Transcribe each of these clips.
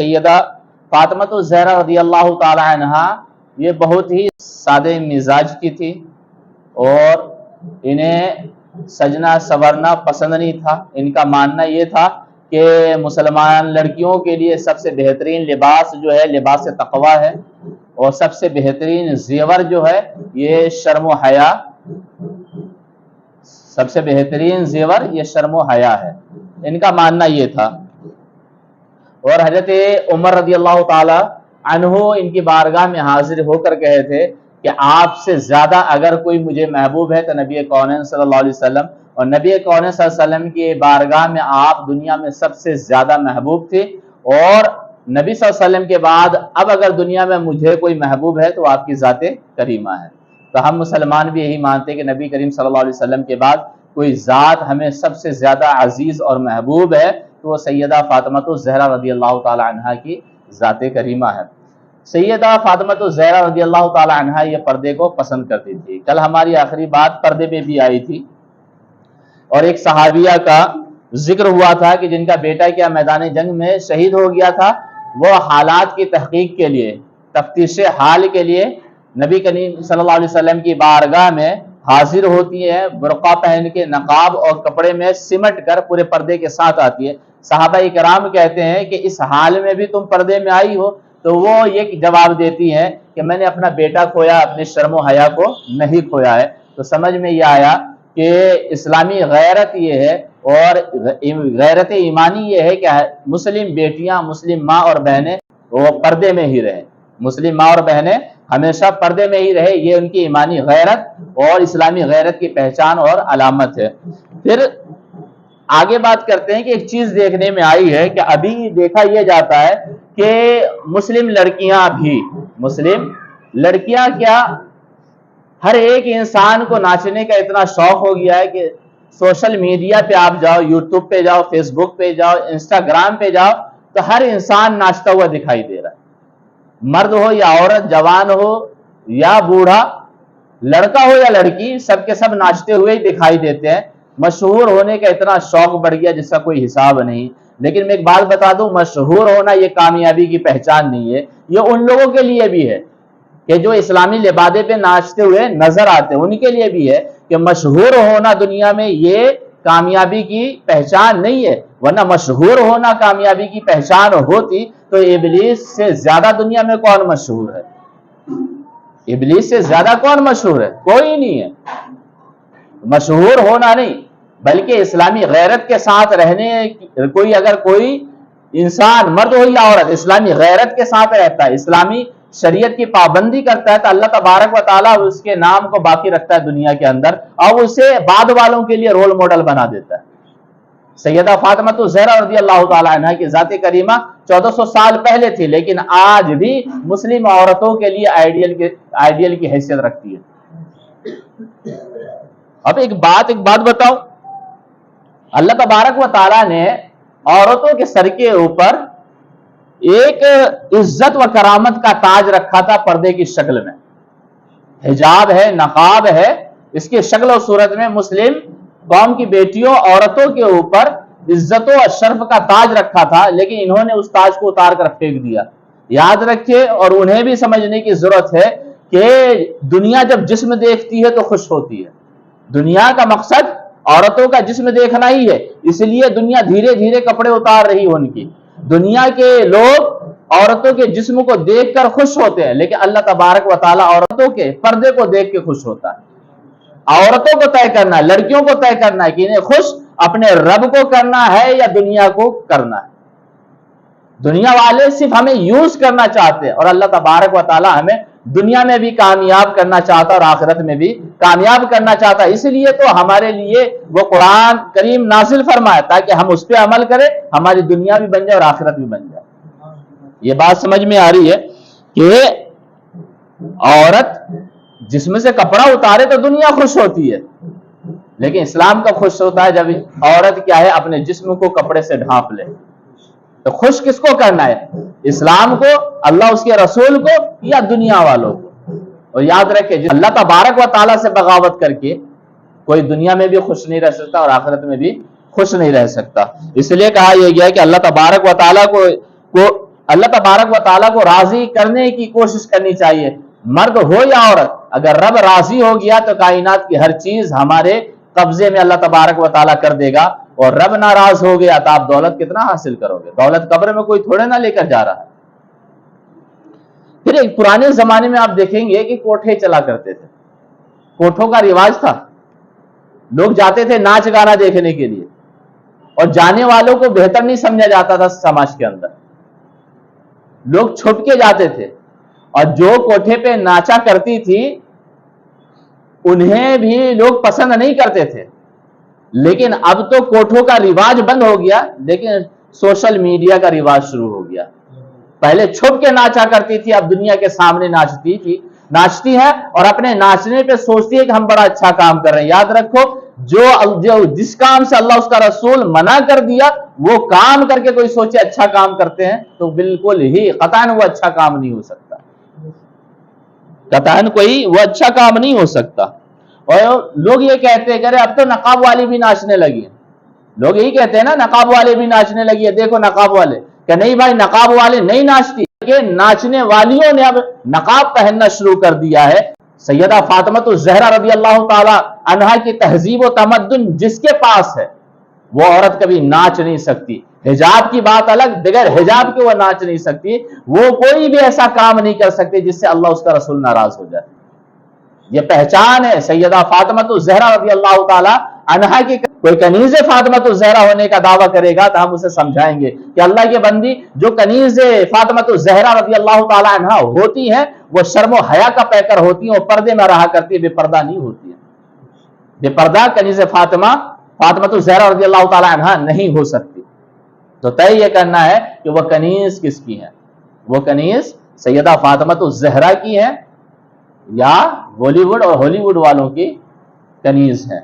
سیدہ فاطمہ الزہرا رضی اللہ تعالی عنہا یہ بہت ہی سادے مزاج کی تھی اور انہیں سجنا سورنا پسند نہیں تھا۔ ان کا ماننا یہ تھا کہ مسلمان لڑکیوں کے لیے سب سے بہترین لباس جو ہے لباس تقوی ہے، اور سب سے بہترین زیور جو ہے یہ شرم و حیا، سب سے بہترین زیور یہ شرم و حیا ہے، ان کا ماننا یہ تھا۔ اور حضرت عمر رضی اللہ تعالی عنہ ان کی بارگاہ میں حاضر ہو کر کہے تھے کہ آپ سے زیادہ اگر کوئی مجھے محبوب ہے تو نبی کون صلی اللہ علیہ وسلم، اور نبی کون صلی اللہ علیہ وسلم کی بارگاہ میں آپ دنیا میں سب سے زیادہ محبوب تھے، اور نبی صلی اللہ علیہ وسلم کے بعد اب اگر دنیا میں مجھے کوئی محبوب ہے تو آپ کی ذات کریمہ ہے۔ تو ہم مسلمان بھی یہی مانتے ہیں کہ نبی کریم صلی اللہ علیہ وسلم کے بعد کوئی ذات ہمیں سب سے زیادہ عزیز اور محبوب ہے تو وہ سیدہ فاطمہ الزہرا رضی اللہ تعالی عنہا کی ذات کریمہ ہے۔ سیدہ فاطمہ الزہرا رضی اللہ تعالی عنہا یہ پردے کو پسند کرتی تھی۔ کل ہماری آخری بات پردے میں بھی آئی تھی، اور ایک صحابیہ کا ذکر ہوا تھا کہ جن کا بیٹا کیا میدان جنگ میں شہید ہو گیا تھا، وہ حالات کی تحقیق کے لیے، تفتیش حال کے لیے نبی کریم صلی اللہ علیہ وسلم کی بارگاہ میں حاضر ہوتی ہے، برقع پہن کے نقاب اور کپڑے میں سمٹ کر پورے پردے کے ساتھ آتی ہے۔ صحابہ کرام کہتے ہیں کہ اس حال میں بھی تم پردے میں آئی ہو؟ تو وہ یہ جواب دیتی ہے کہ میں نے اپنا بیٹا کھویا، اپنے شرم و حیا کو نہیں کھویا ہے۔ تو سمجھ میں یہ آیا کہ اسلامی غیرت یہ ہے، اور غیرت ایمانی یہ ہے کہ مسلم بیٹیاں، مسلم ماں اور بہنیں وہ پردے میں ہی رہیں، مسلم ماں اور بہنیں ہمیشہ پردے میں ہی رہے، یہ ان کی ایمانی غیرت اور اسلامی غیرت کی پہچان اور علامت ہے۔ پھر آگے بات کرتے ہیں کہ ایک چیز دیکھنے میں آئی ہے کہ ابھی دیکھا یہ جاتا ہے کہ مسلم لڑکیاں کیا ہر ایک انسان کو ناچنے کا اتنا شوق ہو گیا ہے کہ سوشل میڈیا پہ آپ جاؤ، یوٹیوب پہ جاؤ، فیس بک پہ جاؤ، انسٹاگرام پہ جاؤ، تو ہر انسان ناچتا ہوا دکھائی دے رہا ہے، مرد ہو یا عورت، جوان ہو یا بوڑھا، لڑکا ہو یا لڑکی، سب کے سب ناچتے ہوئے ہی دکھائی دیتے ہیں۔ مشہور ہونے کا اتنا شوق بڑھ گیا جس کا کوئی حساب نہیں۔ لیکن میں ایک بات بتا دوں، مشہور ہونا یہ کامیابی کی پہچان نہیں ہے، یہ ان لوگوں کے لیے بھی ہے کہ جو اسلامی لبادے پہ ناچتے ہوئے نظر آتے ہیں، ان کے لیے بھی ہے کہ مشہور ہونا دنیا میں یہ کامیابی کی پہچان نہیں ہے، ورنہ مشہور ہونا کامیابی کی پہچان ہوتی تو ابلیس سے زیادہ دنیا میں کون مشہور ہے؟ ابلیس سے زیادہ کون مشہور ہے؟ کوئی نہیں ہے۔ مشہور ہونا نہیں بلکہ اسلامی غیرت کے ساتھ رہنے، اگر کوئی انسان مرد ہو یا عورت اسلامی غیرت کے ساتھ رہتا ہے، اسلامی شریعت کی پابندی کرتا ہے، تو اللہ تبارک و تعالیٰ اس کے نام کو باقی رکھتا ہے دنیا کے اندر، اور اسے بعد والوں کے لیے رول ماڈل بنا دیتا ہے۔ سیدہ فاطمہ الزہرا رضی اللہ تعالی عنہ کی ذات کریمہ 1400 سال پہلے تھی، لیکن آج بھی مسلم عورتوں کے لیے آئیڈیل کی حیثیت رکھتی ہے۔ اب ایک بات بتاؤ، اللہ تبارک و تعالیٰ نے عورتوں کے سر کے اوپر ایک عزت و کرامت کا تاج رکھا تھا پردے کی شکل میں، حجاب ہے، نقاب ہے، اس کی شکل و صورت میں مسلم قوم کی بیٹیوں، عورتوں کے اوپر عزت و شرف کا تاج رکھا تھا، لیکن انہوں نے اس تاج کو اتار کر پھینک دیا۔ یاد رکھے، اور انہیں بھی سمجھنے کی ضرورت ہے کہ دنیا جب جسم دیکھتی ہے تو خوش ہوتی ہے۔ دنیا کا مقصد عورتوں کا جسم دیکھنا ہی ہے، اس لیے دنیا دھیرے دھیرے کپڑے اتار رہی ان کی۔ دنیا کے لوگ عورتوں کے جسم کو دیکھ کر خوش ہوتے ہیں، لیکن اللہ تبارک و تعالیٰ عورتوں کے پردے کو دیکھ کے خوش ہوتا ہے۔ عورتوں کو طے کرنا ہے، لڑکیوں کو طے کرنا ہے کہ انہیں خوش اپنے رب کو کرنا ہے یا دنیا کو کرنا ہے۔ دنیا والے صرف ہمیں یوز کرنا چاہتے ہیں، اور اللہ تبارک و تعالیٰ ہمیں دنیا میں بھی کامیاب کرنا چاہتا ہے اور آخرت میں بھی کامیاب کرنا چاہتا ہے۔ اس لیے تو ہمارے لیے وہ قرآن کریم نازل فرمایا تاکہ ہم اس پہ عمل کریں، ہماری دنیا بھی بن جائے اور آخرت بھی بن جائے۔ یہ بات سمجھ میں آ رہی ہے کہ عورت جسم سے کپڑا اتارے تو دنیا خوش ہوتی ہے، لیکن اسلام کا خوش ہوتا ہے جب عورت کیا ہے اپنے جسم کو کپڑے سے ڈھانپ لے۔ تو خوش کس کو کرنا ہے؟ اسلام کو، اللہ اس کے رسول کو، یا دنیا والوں کو؟ اور یاد رکھے اللہ تبارک و تعالیٰ سے بغاوت کر کے کوئی دنیا میں بھی خوش نہیں رہ سکتا اور آخرت میں بھی خوش نہیں رہ سکتا۔ اس لیے کہا یہ گیا کہ اللہ تبارک و تعالیٰ کو اللہ تبارک و تعالیٰ کو راضی کرنے کی کوشش کرنی چاہیے، مرد ہو یا عورت۔ اگر رب راضی ہو گیا تو کائنات کی ہر چیز ہمارے قبضے میں اللہ تبارک و تعالیٰ کر دے گا، اور رب ناراض ہو گیا تو آپ دولت کتنا حاصل کرو گے؟ دولت قبر میں کوئی تھوڑے نہ لے کر جا رہا ہے۔ پھر ایک پرانے زمانے میں آپ دیکھیں گے کہ کوٹھے چلا کرتے تھے، کوٹھوں کا رواج تھا، لوگ جاتے تھے ناچ گانا دیکھنے کے لیے، اور جانے والوں کو بہتر نہیں سمجھا جاتا تھا سماج کے اندر، لوگ چھپ کے جاتے تھے، اور جو کوٹھے پہ ناچا کرتی تھی انہیں بھی لوگ پسند نہیں کرتے تھے۔ لیکن اب تو کوٹھوں کا رواج بند ہو گیا، لیکن سوشل میڈیا کا رواج شروع ہو گیا۔ پہلے چھپ کے ناچا کرتی تھی، اب دنیا کے سامنے ناچتی ہے، اور اپنے ناچنے پہ سوچتی ہے کہ ہم بڑا اچھا کام کر رہے ہیں۔ یاد رکھو، جس کام سے اللہ اس کا رسول منع کر دیا وہ کام کر کے کوئی سوچے اچھا کام کرتے ہیں تو بالکل ہی قطعاً وہ اچھا کام نہیں ہو سکتا، قطعاً کوئی وہ اچھا کام نہیں ہو سکتا۔ اور لوگ یہ کہتے ہیں کہ اب تو نقاب والی بھی ناچنے لگی ہیں، لوگ یہی کہتے ہیں نا نقاب والے بھی ناچنے لگی ہے، دیکھو نقاب والے، کہ نہیں بھائی نقاب والے نہیں ناچتی، کہ ناچنے والیوں نے اب نقاب پہننا شروع کر دیا ہے۔ سیدہ فاطمہ الزہرا رضی اللہ تعالی عنہا کی تہذیب و تمدن جس کے پاس ہے وہ عورت کبھی ناچ نہیں سکتی۔ حجاب کی بات الگ، بغیر حجاب کے وہ ناچ نہیں سکتی، وہ کوئی بھی ایسا کام نہیں کر سکتی جس سے اللہ اس کا رسول ناراض ہو جائے۔ یہ پہچان ہے سیدہ فاطمہ الزہرا رضی اللہ تعالی عنہا کی۔ کوئی کنیز فاطمہ الزہرا ہونے کا دعویٰ کرے گا تو ہم اسے سمجھائیں گے کہ اللہ کی بندی، جو کنیز فاطمہ الزہرا رضی اللہ تعالی عنہا ہوتی ہیں وہ شرم و حیا کا پیکر ہوتی ہیں، وہ پردے میں رہا کرتی ہے، بے پردہ نہیں ہوتی ہے۔ بے پردہ کنیز فاطمہ الزہرا رضی اللہ تعالی عنہا نہیں ہو سکتی۔ تو طے یہ کرنا ہے کہ وہ کنیز کس کی ہے، وہ کنیز سیدہ فاطمہ الزہرا کی ہے یا بالی ووڈ اور ہالی ووڈ والوں کی کنیز ہے۔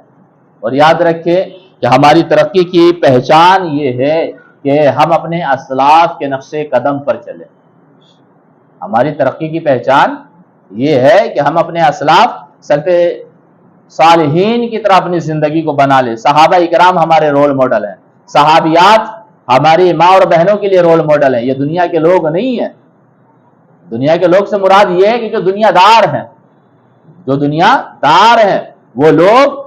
اور یاد رکھے کہ ہماری ترقی کی پہچان یہ ہے کہ ہم اپنے اسلاف کے نقش قدم پر چلیں۔ ہماری ترقی کی پہچان یہ ہے کہ ہم اپنے اسلاف سلف صالحین کی طرح اپنی زندگی کو بنا لیں۔ صحابہ اکرام ہمارے رول ماڈل ہیں، صحابیات ہماری ماں اور بہنوں کے لیے رول ماڈل ہیں، یہ دنیا کے لوگ نہیں ہیں۔ دنیا کے لوگ سے مراد یہ ہے کہ جو دنیا دار ہیں، جو دنیا دار ہیں وہ لوگ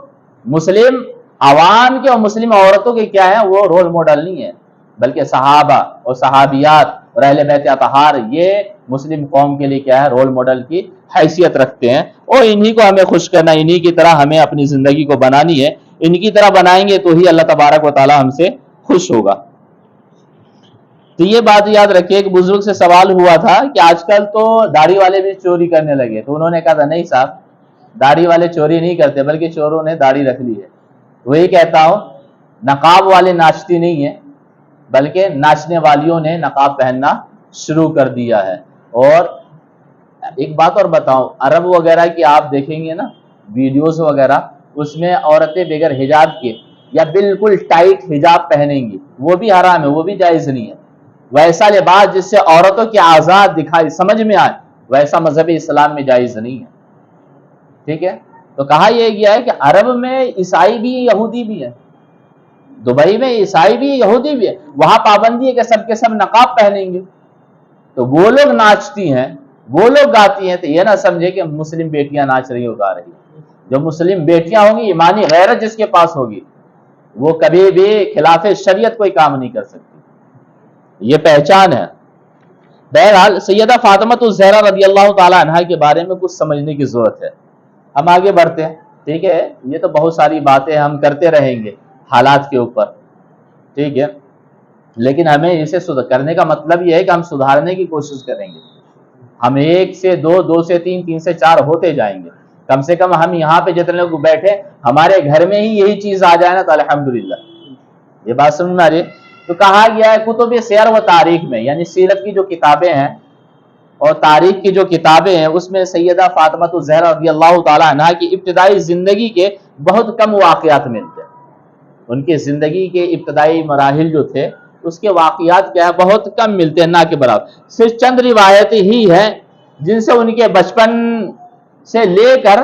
مسلم عوام کے اور مسلم عورتوں کے کیا ہیں، وہ رول ماڈل نہیں ہیں، بلکہ صحابہ اور صحابیات اور اہل بیت اطہار یہ مسلم قوم کے لیے کیا ہے، رول ماڈل کی حیثیت رکھتے ہیں، اور انہی کو ہمیں خوش کرنا، انہی کی طرح ہمیں اپنی زندگی کو بنانی ہے۔ ان کی طرح بنائیں گے تو ہی اللہ تبارک و تعالی ہم سے خوش ہوگا۔ تو یہ بات یاد رکھیے، ایک بزرگ سے سوال ہوا تھا کہ آج کل تو داڑھی والے بھی چوری کرنے لگے، تو انہوں نے کہا تھا نہیں صاحب، داڑھی والے چوری نہیں کرتے بلکہ چوروں نے داڑھی رکھ لی ہے۔ وہی کہتا ہوں، نقاب والے ناچتی نہیں ہیں بلکہ ناچنے والیوں نے نقاب پہننا شروع کر دیا ہے۔ اور ایک بات اور بتاؤں، عرب وغیرہ کی آپ دیکھیں گے نا ویڈیوز وغیرہ، اس میں عورتیں بغیر حجاب کے یا بالکل ٹائٹ حجاب پہنیں گی، وہ بھی حرام ہے، وہ بھی جائز نہیں ہے۔ ویسا لباس جس سے عورتوں کی آزاد دکھائی سمجھ میں آئے، ویسا مذہب اسلام میں جائز نہیں ہے، ٹھیک ہے؟ تو کہا یہ گیا ہے کہ عرب میں عیسائی بھی یہودی بھی ہے، دبئی میں عیسائی بھی یہودی بھی ہے، وہاں پابندی ہے کہ سب کے سب نقاب پہنیں گے۔ تو وہ لوگ ناچتی ہیں، وہ لوگ گاتی ہیں، تو یہ نہ سمجھے کہ مسلم بیٹیاں ناچ رہی ہو گا رہی ہیں۔ جو مسلم بیٹیاں ہوں گی، ایمانی غیرت جس کے پاس ہوگی، وہ کبھی بھی خلاف شریعت کوئی کام نہیں کر سکتی، یہ پہچان ہے۔ بہرحال سیدہ فاطمہ الزہرا رضی اللہ تعالی عنہا کے بارے میں کچھ سمجھنے کی ضرورت ہے۔ ہم آگے بڑھتے ہیں، ٹھیک ہے؟ یہ تو بہت ساری باتیں ہم کرتے رہیں گے حالات کے اوپر، ٹھیک ہے؟ لیکن ہمیں اسے کرنے کا مطلب یہ ہے کہ ہم سدھارنے کی کوشش کریں گے۔ ہم 1 سے 2، 2 سے 3، 3 سے 4 ہوتے جائیں گے۔ کم سے کم ہم یہاں پہ جتنے لوگ بیٹھے ہمارے گھر میں ہی یہی چیز آ جائے نا تو الحمدللہ۔ یہ بات سمجھ میں آ رہی ہے؟ تو کہا گیا ہے کتب سیر و تاریخ میں، یعنی سیرت کی جو کتابیں ہیں اور تاریخ کی جو کتابیں ہیں، اس میں سیدہ فاطمہ الزہرا رضی اللہ تعالی عنہا کی ابتدائی زندگی کے بہت کم واقعات ملتے ہیں۔ ان کی زندگی کے ابتدائی مراحل جو تھے اس کے واقعات کیا ہے، بہت کم ملتے ہیں، نہ کے برابر۔ صرف چند روایتیں ہی ہیں جن سے ان کے بچپن سے لے کر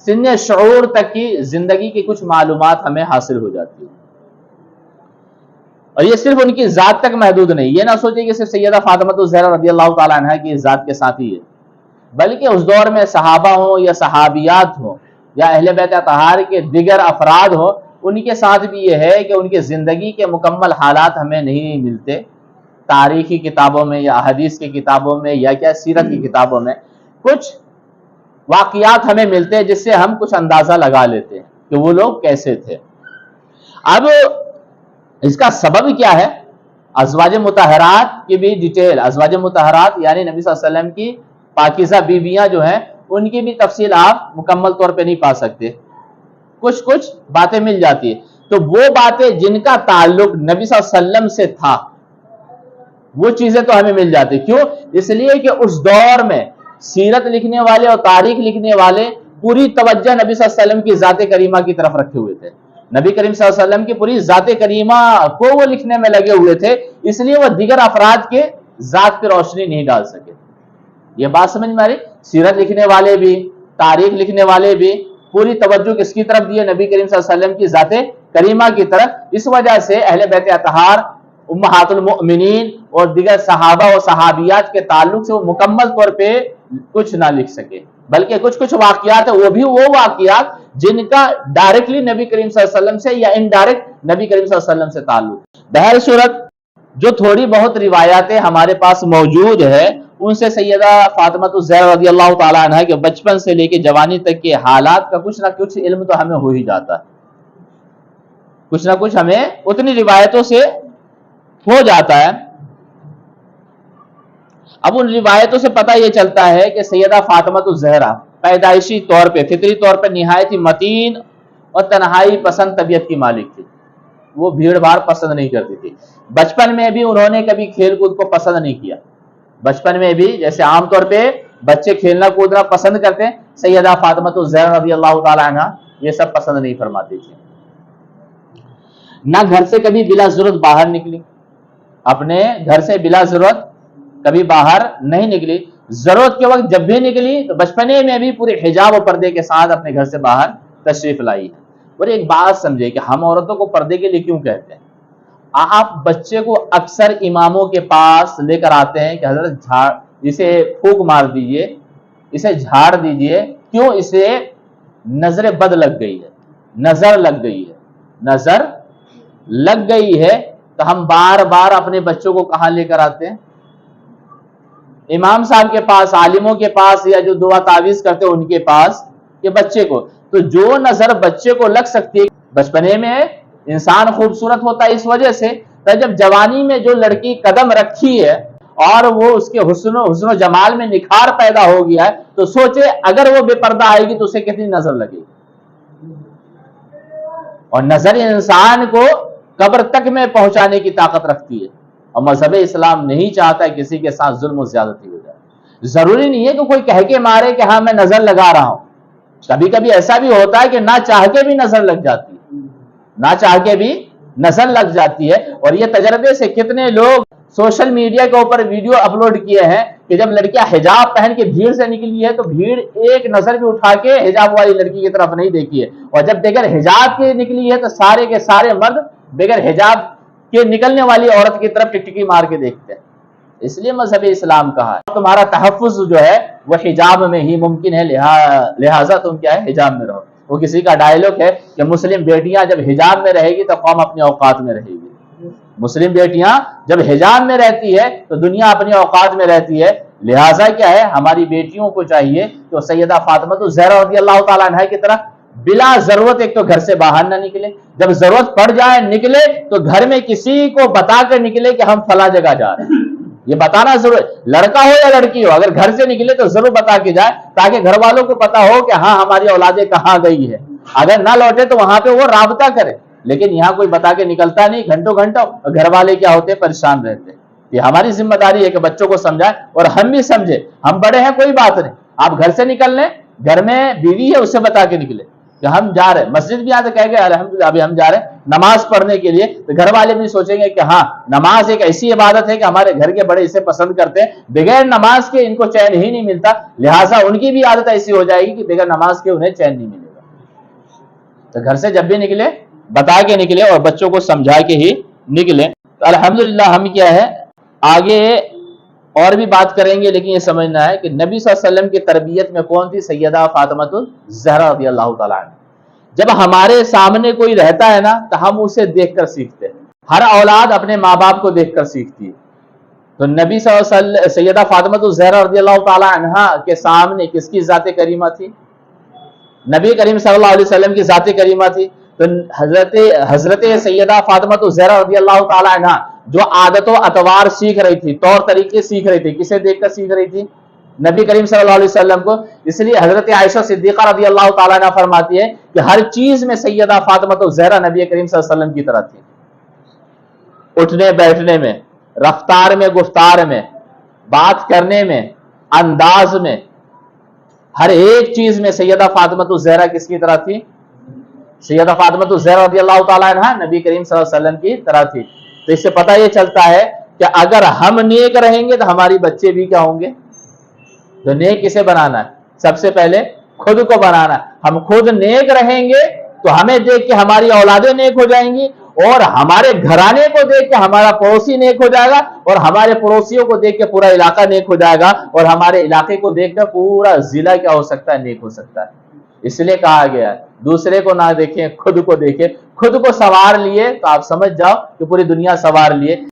سن شعور تک کی زندگی کی کچھ معلومات ہمیں حاصل ہو جاتی ہے۔ اور یہ صرف ان کی ذات تک محدود نہیں، یہ نہ سوچے کہ صرف سیدہ فاطمہ الزہرا رضی اللہ تعالیٰ عنہ کی ذات کے ساتھ ہی ہے، بلکہ اس دور میں صحابہ ہوں یا صحابیات ہوں یا اہل بیت اطہار کے دیگر افراد ہوں، ان کے ساتھ بھی یہ ہے کہ ان کی زندگی کے مکمل حالات ہمیں نہیں ملتے تاریخی کتابوں میں یا حدیث کی کتابوں میں یا کیا سیرت کی کتابوں میں، کچھ واقعات ہمیں ملتے ہیں جس سے ہم کچھ اندازہ لگا لیتے ہیں کہ وہ لوگ کیسے تھے۔ اب اس کا سبب کیا ہے؟ ازواج مطہرات کی بھی ڈیٹیل، ازواج مطہرات یعنی نبی صلی اللہ علیہ وسلم کی پاکیزہ بیویاں جو ہیں ان کی بھی تفصیل آپ مکمل طور پہ نہیں پا سکتے، کچھ باتیں مل جاتی ہیں، تو وہ باتیں جن کا تعلق نبی صلی اللہ علیہ وسلم سے تھا وہ چیزیں تو ہمیں مل جاتی۔ کیوں؟ اس لیے کہ اس دور میں سیرت لکھنے والے اور تاریخ لکھنے والے پوری توجہ نبی صلی اللہ علیہ وسلم کی ذات کریمہ کی طرف رکھے ہوئے تھے، نبی کریم صلی اللہ علیہ وسلم کی پوری ذات کریمہ کو وہ لکھنے میں لگے ہوئے تھے، اس لیے وہ دیگر افراد کے ذات پہ روشنی نہیں ڈال سکے۔ یہ بات سمجھ میں آ رہی؟ سیرت لکھنے والے بھی، تاریخ لکھنے والے بھی پوری توجہ کس کی طرف دی ہے؟ نبی کریم صلی اللہ علیہ وسلم کی ذات کریمہ کی طرف۔ اس وجہ سے اہل بیت اطہار، امہات المؤمنین اور دیگر صحابہ و صحابیات کے تعلق سے وہ مکمل طور پہ کچھ نہ لکھ سکے، بلکہ کچھ واقعات ہیں، وہ بھی وہ واقعات جن کا ڈائریکٹلی نبی کریم صلی اللہ علیہ وسلم سے یا انڈائریکٹ نبی کریم صلی اللہ علیہ وسلم سے تعلق۔ بہر صورت جو تھوڑی بہت روایتیں ہمارے پاس موجود ہے ان سے سیدہ فاطمہ الزہرا رضی اللہ تعالیٰ عنہ کے بچپن سے لے کے جوانی تک کے حالات کا کچھ نہ کچھ علم تو ہمیں ہو ہی جاتا ہے، کچھ نہ کچھ ہمیں اتنی روایتوں سے ہو جاتا ہے۔ اب ان روایتوں سے پتہ یہ چلتا ہے کہ سیدہ فاطمہ الزہرا پیدائشی طور پہ، فطری طور پر نہایت ہی متین اور تنہائی پسند طبیعت کی مالک تھی، وہ بھیڑ بھاڑ پسند نہیں کرتی تھی۔ بچپن میں بھی انہوں نے کبھی کھیل کود کو پسند نہیں کیا، بچپن میں بھی جیسے عام طور پہ بچے کھیلنا کودنا پسند کرتے ہیں، سیدہ فاطمہ الزہرا رضی اللہ تعالی عنہ یہ سب پسند نہیں فرماتی تھی۔ نہ گھر سے کبھی بلا ضرورت باہر نکلی، اپنے گھر سے بلا ضرورت کبھی باہر نہیں نکلی، ضرورت کے وقت جب بھی نکلی تو بچپنے میں بھی پورے حجاب و پردے کے ساتھ اپنے گھر سے باہر تشریف لائی ہے۔ اور ایک بات سمجھے کہ ہم عورتوں کو پردے کے لیے کیوں کہتے ہیں؟ آپ بچے کو اکثر اماموں کے پاس لے کر آتے ہیں کہ حضرت اسے پھونک مار دیجئے، اسے جھاڑ دیجئے، کیوں؟ اسے نظر بد لگ گئی ہے، نظر لگ گئی ہے، نظر لگ گئی ہے۔ تو ہم بار بار اپنے بچوں کو کہاں لے کر آتے ہیں؟ امام صاحب کے پاس، عالموں کے پاس، یا جو دعا تعویذ کرتے ہیں ان کے پاس، کہ بچے کو تو جو نظر بچے کو لگ سکتی ہے، بچپنے میں انسان خوبصورت ہوتا ہے اس وجہ سے، تو جب جوانی میں جو لڑکی قدم رکھی ہے اور وہ اس کے حسن و جمال میں نکھار پیدا ہو گیا ہے، تو سوچے اگر وہ بے پردہ آئے گی تو اسے کتنی نظر لگے گی۔ اور نظر انسان کو قبر تک میں پہنچانے کی طاقت رکھتی ہے، اور مذہب اسلام نہیں چاہتا ہے کسی کے ساتھ ظلم و زیادتی ہو جائے۔ ضروری نہیں ہے کہ کوئی کہہ کے مارے کہ ہاں میں نظر لگا رہا ہوں، کبھی کبھی ایسا بھی ہوتا ہے کہ نہ چاہ کے بھی نظر لگ جاتی ہے، نہ چاہ کے بھی نظر لگ جاتی ہے۔ اور یہ تجربے سے کتنے لوگ سوشل میڈیا کے اوپر ویڈیو اپلوڈ کیے ہیں کہ جب لڑکیاں حجاب پہن کے بھیڑ سے نکلی ہے تو بھیڑ ایک نظر بھی اٹھا کے حجاب والی لڑکی کی طرف نہیں دیکھی ہے، اور جب بغیر حجاب کے نکلی ہے تو سارے کے سارے مرد بغیر حجاب کے نکلنے والی عورت کی طرف ٹکٹکی مار کے دیکھتے ہیں۔ اس لیے مذہب اسلام کہا ہے تمہارا تحفظ جو ہے وہ حجاب میں ہی ممکن ہے، لہٰذا تم کیا ہے؟ حجاب میں رہو۔ وہ کسی کا ڈائلاگ ہے کہ مسلم بیٹیاں جب حجاب میں رہے گی تو قوم اپنے اوقات میں رہے گی، مسلم بیٹیاں جب حجاب میں رہتی ہے تو دنیا اپنے اوقات میں رہتی ہے۔ لہٰذا کیا ہے؟ ہماری بیٹیوں کو چاہیے کہ سیدہ فاطمہ الزہرا رضی اللہ تعالیٰ عنہ کی طرح بلا ضرورت ایک تو گھر سے باہر نہ نکلے، جب ضرورت پڑ جائے نکلے تو گھر میں کسی کو بتا کر نکلے کہ ہم فلاں جگہ جا رہے ہیں۔ یہ بتانا ضرور، لڑکا ہو یا لڑکی ہو، اگر گھر سے نکلے تو ضرور بتا کے جائے تاکہ گھر والوں کو پتا ہو کہ ہاں ہماری اولادیں کہاں گئی ہے۔ اگر نہ لوٹے تو وہاں پہ وہ رابطہ کرے، لیکن یہاں کوئی بتا کے نکلتا نہیں گھنٹوں گھنٹوں، گھر والے کیا ہوتے ہیں؟ پریشان رہتے ہیں۔ یہ ہماری ذمہ داری ہے کہ بچوں کو سمجھائیں اور ہم بھی سمجھے، ہم بڑے ہیں کوئی بات نہیں، آپ گھر سے نکل لیں، گھر میں بیوی ہے اسے بتا کے نکلے کہ ہم جا رہے ہیں مسجد بھی آتے، کہہ گئے الحمدللہ ابھی ہم جا رہے ہیں نماز پڑھنے کے لیے، تو گھر والے بھی سوچیں گے کہ ہاں نماز ایک ایسی عبادت ہے کہ ہمارے گھر کے بڑے اسے پسند کرتے ہیں، بغیر نماز کے ان کو چین ہی نہیں ملتا، لہٰذا ان کی بھی عادت ایسی ہو جائے گی کہ بغیر نماز کے انہیں چین نہیں ملے گا۔ تو گھر سے جب بھی نکلے بتا کے نکلے اور بچوں کو سمجھا کے ہی نکلے. تو الحمدللہ ہم کیا ہے آگے اور بھی بات کریں گے، لیکن یہ سمجھنا ہے کہ نبی صلی اللہ علیہ وسلم کی تربیت میں کون تھی؟ سیدہ فاطمہ الزہرا رضی اللہ تعالیٰ عنہ. جب ہمارے سامنے کوئی رہتا ہے نا تو ہم اسے دیکھ کر سیکھتے ہیں. ہر اولاد اپنے ماں باپ کو دیکھ کر سیکھتی ہے. تو نبی صلی اللہ علیہ وسلم سیدہ فاطمہ الزہرا رضی اللہ تعالیٰ عنہ کے سامنے کس کی ذات کریمہ تھی؟ نبی کریم صلی اللہ علیہ وسلم کی ذات کریمہ تھی. تو حضرت سیدہ فاطمہ الزہرا رضی اللہ تعالیٰ عنہ جو عادت و اطوار سیکھ رہی تھی، طور طریقے سیکھ رہی تھی، کسے دیکھ کر سیکھ رہی تھی؟ نبی کریم صلی اللہ علیہ وسلم کو. اس لیے حضرت عائشہ صدیقہ رضی اللہ تعالیٰ عنہ فرماتی ہے کہ ہر چیز میں سیدہ فاطمہ الزہرا نبی کریم صلی اللہ علیہ وسلم کی طرح تھی. اٹھنے بیٹھنے میں، رفتار میں، گفتار میں، بات کرنے میں، انداز میں، ہر ایک چیز میں سیدہ فاطمہ الزہرا کس کی طرح تھی؟ سیدہ فاطمہ الزہرا رضی اللہ تعالیٰ عنہ نبی کریم صلی اللہ علیہ وسلم کی طرح تھی. تو اس سے پتہ یہ چلتا ہے کہ اگر ہم نیک رہیں گے تو ہماری بچے بھی کیا ہوں گے؟ تو نیک کسے بنانا ہے؟ سب سے پہلے خود کو بنانا ہے. ہم خود نیک رہیں گے تو ہمیں دیکھ کے ہماری اولادیں نیک ہو جائیں گی، اور ہمارے گھرانے کو دیکھ کے ہمارا پڑوسی نیک ہو جائے گا، اور ہمارے پڑوسیوں کو دیکھ کے پورا علاقہ نیک ہو جائے گا، اور ہمارے علاقے کو دیکھ کر پورا ضلع کیا ہو سکتا ہے؟ نیک ہو سکتا ہے. اس لیے کہا گیا ہے دوسرے کو نہ دیکھیں، خود کو دیکھیں. خود کو سنوار لیے تو آپ سمجھ جاؤ کہ پوری دنیا سنوار لیے.